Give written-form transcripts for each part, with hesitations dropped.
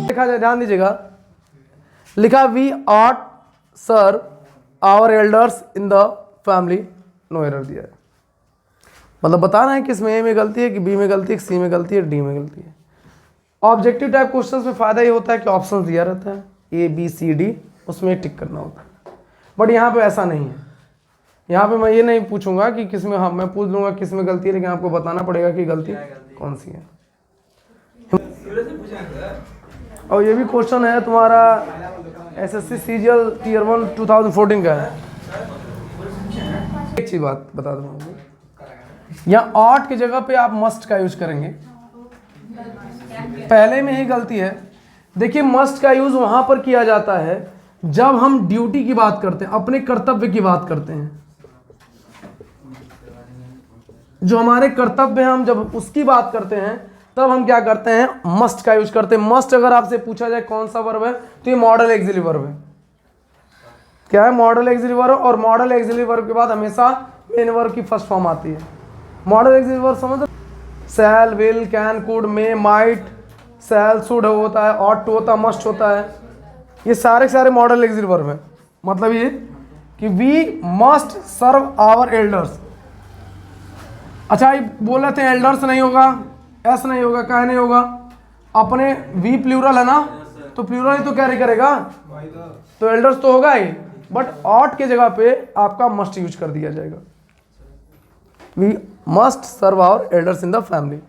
लिखा जाए, ध्यान दीजिएगा, लिखा we ought serve our elders in the family, no error दिया है। मतलब बताना है किस में ए में गलती है, कि बी में गलती है, कि सी में गलती है, डी में गलती है। ऑब्जेक्टिव टाइप क्वेश्चंस में फ़ायदा ये होता है कि ऑप्शन दिया रहता है ए बी सी डी, उसमें टिक करना होता है। बट यहाँ पे ऐसा नहीं है। यहाँ पे मैं ये नहीं पूछूंगा कि किस में, हाँ मैं पूछ लूँगा किस में गलती है, लेकिन आपको बताना पड़ेगा कि गलती कौन सी है। और ये भी क्वेश्चन है तुम्हारा एसएससी सीजीएल टीयर 1 2014 का है। एक चीज बात बता दूँ, यहाँ ऑट की जगह पे आप मस्ट का यूज करेंगे, पहले में ही गलती है। देखिए मस्ट का यूज वहां पर किया जाता है जब हम ड्यूटी की बात करते हैं, अपने कर्तव्य की बात करते हैं, जो हमारे कर्तव्य हैं, हम जब उसकी बात करते हैं तब हम क्या करते हैं, मस्ट का यूज करते हैं। मस्ट अगर आपसे पूछा जाए कौन सा वर्ब है, तो ये मॉडल एक्सिलरी वर्ब है। क्या है, मॉडल एक्सिलरी वर्ब। और मॉडल एक्सिलरी वर्ब के बाद हमेशा मेन वर्ब की फर्स्ट फॉर्म आती है। मॉडल एक्सिलरी वर्ब समझ, shall, will, can, could, may, might, shall, should होता है, ऑट टू होता है, मस्ट होता है, ये सारे मॉडल एक्सिलरी वर्ब है। मतलब ये कि we must serve our elders. अच्छा ये बोल रहे थे एल्डर्स नहीं होगा, एस नहीं होगा, क्या नहीं होगा, अपने वी प्लूरल है ना, तो प्लूरल ही तो कैरी करेगा, तो एल्डर्स तो होगा ही। बट ऑट के जगह पे आपका मस्ट यूज कर दिया जाएगा। We must serve our elders in the family.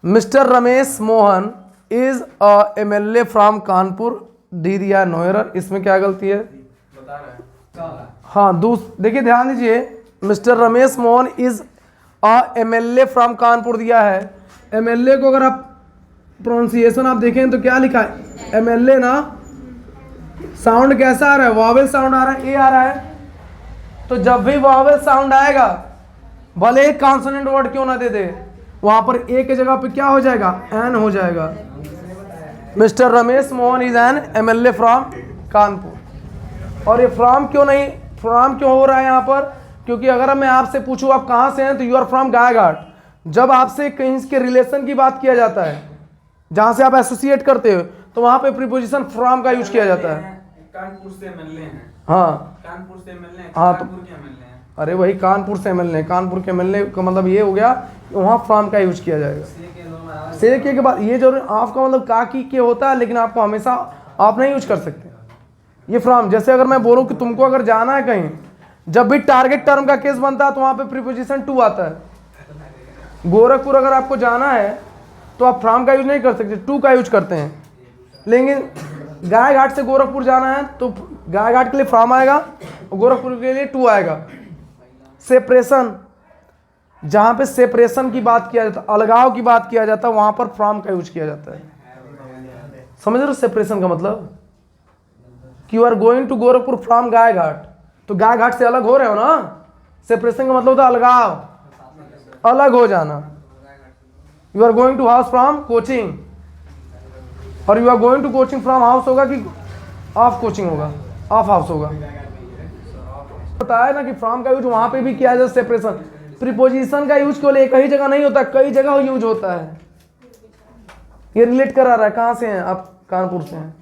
Mister Ramesh Mohan is a MLA from Kanpur, D दिया नो एरर। इसमें क्या गलती है, हाँ देखिए ध्यान दीजिए, mister Ramesh Mohan is a MLA from Kanpur दिया है। एमएलए को अगर आप प्रोनाउंसिएशन आप देखें तो क्या लिखा है, एमएलए ना, साउंड कैसा आ रहा है, वॉवेल साउंड आ रहा है, ए आ रहा है। तो जब भी वॉवेल साउंड आएगा, भले एक कॉन्सोनेंट वर्ड क्यों ना दे दे, वहां पर ए के जगह पे क्या हो जाएगा, एन हो जाएगा। Mister Ramesh Mohan is an MLA from Kanpur. और ये फ्रॉम क्यों नहीं, फ्रॉम क्यों हो रहा है यहाँ पर, क्योंकि अगर मैं आपसे पूछूं आप कहाँ से हैं, तो यू आर फ्रॉम गायघाट। जब आपसे कहीं के रिलेशन की बात किया जाता है, जहाँ से आप एसोसिएट करते हो, तो वहाँ पे प्रीपोजिशन फ्रॉम का यूज किया जाता है। कानपुर से एमएलए हैं, हाँ कानपुर से एमएलए हैं, हाँ, तो कानपुर के एमएलए हैं। अरे वही कानपुर से एमएलए, कानपुर के एमएलए का मतलब ये हो गया कि वहाँ फ्रॉम का यूज किया जाएगा। से के बाद ये जो आप का मतलब का की के होता है, लेकिन आपको हमेशा आप नहीं यूज कर सकते ये फ्रॉम। जैसे अगर मैं बोलूँ कि तुमको अगर जाना है कहीं, जब भी टारगेट टर्म का केस बनता है तो वहाँ पे प्रीपोजिशन टू आता है। गोरखपुर अगर आपको जाना है तो आप फ्रॉम का यूज नहीं कर सकते, टू का यूज करते हैं। लेकिन गायघाट से गोरखपुर जाना है तो गायघाट के लिए फ्रॉम आएगा और गोरखपुर के लिए टू आएगा। सेपरेशन, जहाँ पे सेपरेशन की बात किया जाता है, अलगाव की बात किया जाता है, वहाँ पर फ्रॉम का यूज किया जाता है। समझ रहे हो सेपरेशन का मतलब, कि you are going to Gorakhpur from Gayghat, तो गायघाट से अलग हो रहे हो ना। सेपरेशन का मतलब होता है अलगाव, अलग हो जाना। You are going to house from coaching, और you are going to coaching from house होगा कि ऑफ कोचिंग होगा, ऑफ हाउस होगा। बताया ना कि फ्रॉम का यूज वहां पे भी किया जाता है। सेपरेशन, प्रीपोजिशन का यूज केवल एक ही जगह नहीं होता, कई जगह यूज होता है। ये रिलेट करा रहा है, कहां से हैं आप, कानपुर से हैं।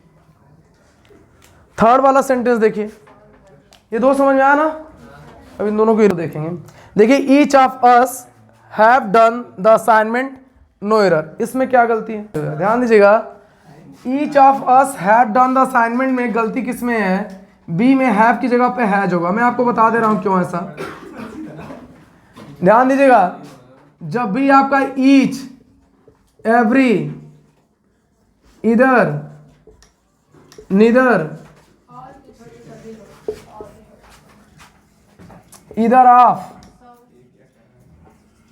थर्ड वाला सेंटेंस देखिए, ये दो समझ में आया ना, अब इन दोनों को देखेंगे। देखिए each of us have done the assignment, no error. इसमें क्या गलती है, ध्यान दीजिएगा। Each of us have done the assignment में गलती किसमें है, बी में हैव की जगह पे हैज होगा। मैं आपको बता दे रहा हूं क्यों ऐसा, ध्यान दीजिएगा। जब भी आपका ईच, एवरी, इधर, नीदर, इधर ऑफ,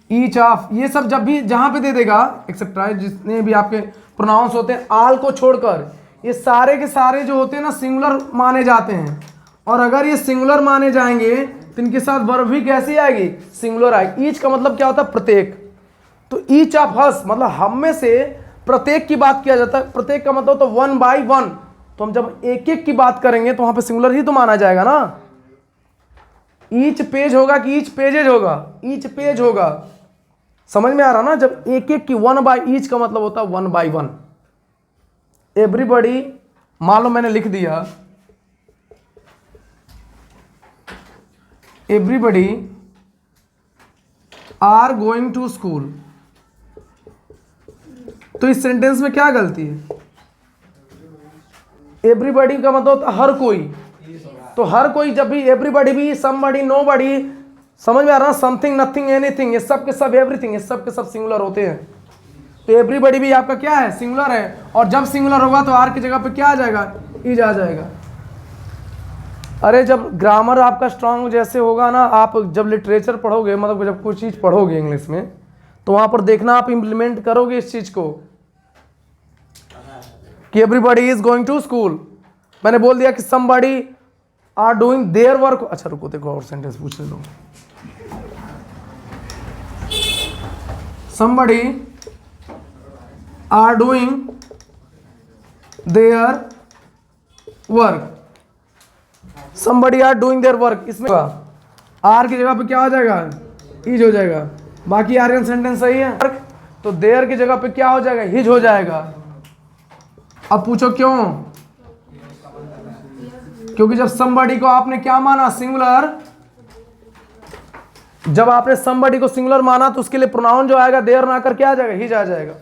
ईच ऑफ, ये सब जब भी जहां पे दे देगा, एक्सेप्ट जितने भी आपके प्रोनाउंस होते हैं, आल को छोड़कर ये सारे के सारे जो होते हैं ना सिंगुलर माने जाते हैं। और अगर ये सिंगुलर माने जाएंगे तो इनके साथ वर्ब भी कैसी आएगी, सिंगुलर आएगी। ईच का मतलब क्या होता है, प्रत्येक। तो ईच ऑफ अस मतलब हम में से प्रत्येक की बात किया जाता है। प्रत्येक का मतलब तो वन बाई वन, तो हम जब एक एक की बात करेंगे तो वहां पे सिंगुलर ही तो माना जाएगा ना। ईच पेज होगा कि ईच पेजेज होगा, ईच पेज होगा। समझ में आ रहा ना? जब एक एक की 1 बाई ईच का मतलब होता है 1 बाई 1। एवरीबॉडी, मान लो मैंने लिख दिया everybody are going to school, तो इस सेंटेंस में क्या गलती है? एवरीबॉडी का मतलब होता है हर कोई, तो हर कोई जब भी एवरीबॉडी भी समबॉडी नोबॉडी, समझ में आ रहा? समथिंग, नथिंग, एनीथिंग, ये सब के सब एवरीथिंग, ये सब के सब सिंगुलर होते हैं। तो एवरीबॉडी भी आपका क्या है? सिंगुलर है। और जब सिंगुलर होगा तो आर की जगह पे क्या आ जाएगा? इज आ जाएगा। अरे जब ग्रामर आपका स्ट्रांग जैसे होगा ना, आप जब लिटरेचर पढ़ोगे, मतलब जब कोई चीज़ पढ़ोगे इंग्लिश में, तो वहाँ पर देखना आप इम्प्लीमेंट करोगे इस चीज़ को कि everybody is going to school. मैंने बोल दिया कि somebody are doing their work. अच्छा रुको, देखो और सेंटेंस पूछ ले लो। Somebody are doing their work, somebody are doing their work, इसमें आर की जगह पे क्या हो जाएगा? इज हो जाएगा। बाकी आर्यन सेंटेंस सही है। तो देयर की जगह पे क्या हो जाएगा? हिज हो जाएगा। अब पूछो क्यों? क्योंकि जब somebody को आपने क्या माना? सिंगुलर। जब आपने somebody को सिंगुलर माना तो उसके लिए प्रोनाउन जो आएगा देयर ना कर क्या आ जाएगा? हिज आ जाएगा।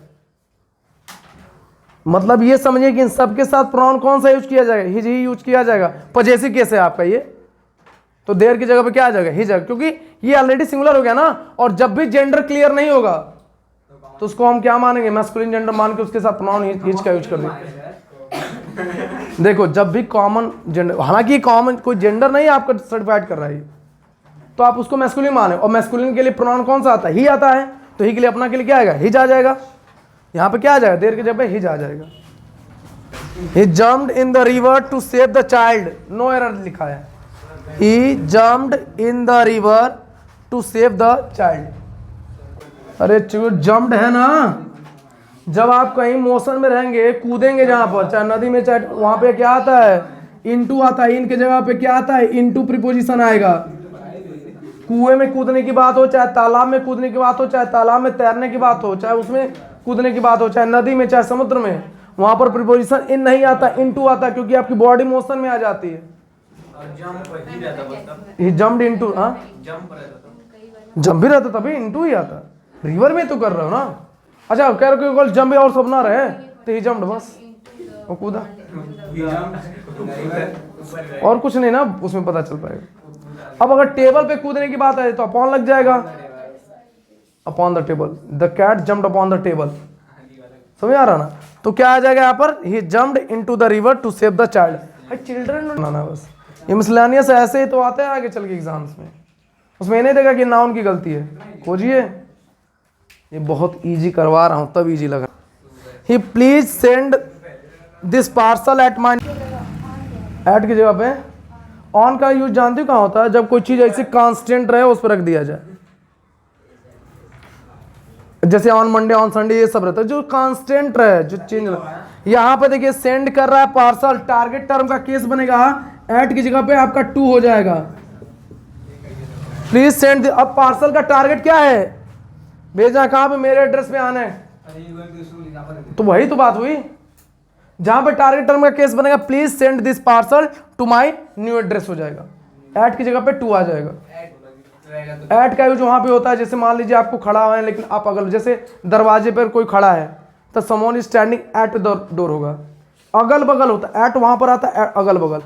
मतलब ये समझिए कि इन सबके साथ प्रोनाउन कौन सा यूज किया जाएगा? हिज ही यूज किया जाएगा। पजेसिव केस है आपका ये, तो देयर की जगह पे क्या आ जाएगा? हिज, क्योंकि ये ऑलरेडी सिंगुलर हो गया ना। और जब भी जेंडर क्लियर नहीं होगा तो उसको हम क्या मानेंगे? मैस्कुलिन जेंडर मान के उसके साथ प्रोनाउन हिज का यूज कर देंगे। देखो जब भी कॉमन जेंडर, हालांकि कॉमन कोई जेंडर नहीं आपका सर्टिफाइड कर रहा है, तो आप उसको मैस्कुलिन माने। और मैस्कुलिन के लिए प्रोनाउन कौन सा आता है? ही आता है। तो ही के लिए अपना के लिए क्या आएगा? हिज आ जाएगा। यहाँ पे क्या आ जाएगा? देयर की जगह पे हिज आ जाएगा। He jumped in the river to save the child, no error लिखा है। He jumped in the river to save the child। अरे जम्प्ड है ना, जब आप कहीं मोशन में रहेंगे, कूदेंगे जहां पर, चाहे नदी में चाहे, वहां पे क्या आता है? इनटू आता है। इन के जगह पे क्या आता है? इनटू प्रीपोजिशन आएगा। कुएं में कूदने की बात हो, चाहे तालाब में कूदने की बात हो, चाहे तालाब में तैरने की बात हो, चाहे उसमें कूदने की बात हो, चाहे नदी में चाहे समुद्र में, वहां पर प्रीपोजिशन इन नहीं आता, इनटू आता, क्योंकि आपकी बॉडी मोशन में आ जाती है। ही जम्प्ड इनटू, हाँ जंप भी रहता तभी इनटू ही आता। रिवर में तो कर रहे हो ना। अच्छा कह रहे हो जंप और सब ना रहे तो ही जम्प्ड, बस वो कूदा, और कुछ नहीं ना उसमें पता चल पाएगा। अब अगर टेबल पे कूदने की बात है तो अपॉन लग जाएगा, upon the table, the cat jumped upon the table. समझ आ रहा ना? तो क्या आ जाएगा यहाँ पर? He jumped into the river to save the child. Children बनाना बस। ये मिसलेनियस ऐसे ही तो आते हैं आगे चल के एग्जाम्स में, उसमें नहीं देगा कि नाउन की गलती है, खोजिए। ये बहुत इजी करवा रहा हूँ तब इजी लग रहा। He please send this parcel at my, at की जगह पे ऑन का यूज जानते हो कहाँ होता है? जब कोई चीज ऐसी कांस्टेंट रहे उस पर रख दिया जाए, जैसे ऑन मंडे, ऑन संडे, ये सब रहता है जो कांस्टेंट रहे, जो चेंज। यहाँ पे देखिए सेंड कर रहा है पार्सल, टारगेट टर्म का केस बनेगा, एट की जगह पे आपका टू हो जाएगा। Please send. अब पार्सल का टारगेट क्या है? भेजना कहाँ पे? मेरे एड्रेस पे आना है। तो वही तो बात हुई, जहां पे टारगेट टर्म का केस बनेगा please send this parcel to my new address हो जाएगा, एट की जगह पे टू आ जाएगा। एट का यूज वहां पे होता है, जैसे मान लीजिए आपको खड़ा हुआ है लेकिन आप अगल, जैसे दरवाजे पर कोई खड़ा है तो someone is standing at the door होगा, अगल बगल होता है, एट वहां पर आता है अगल बगल।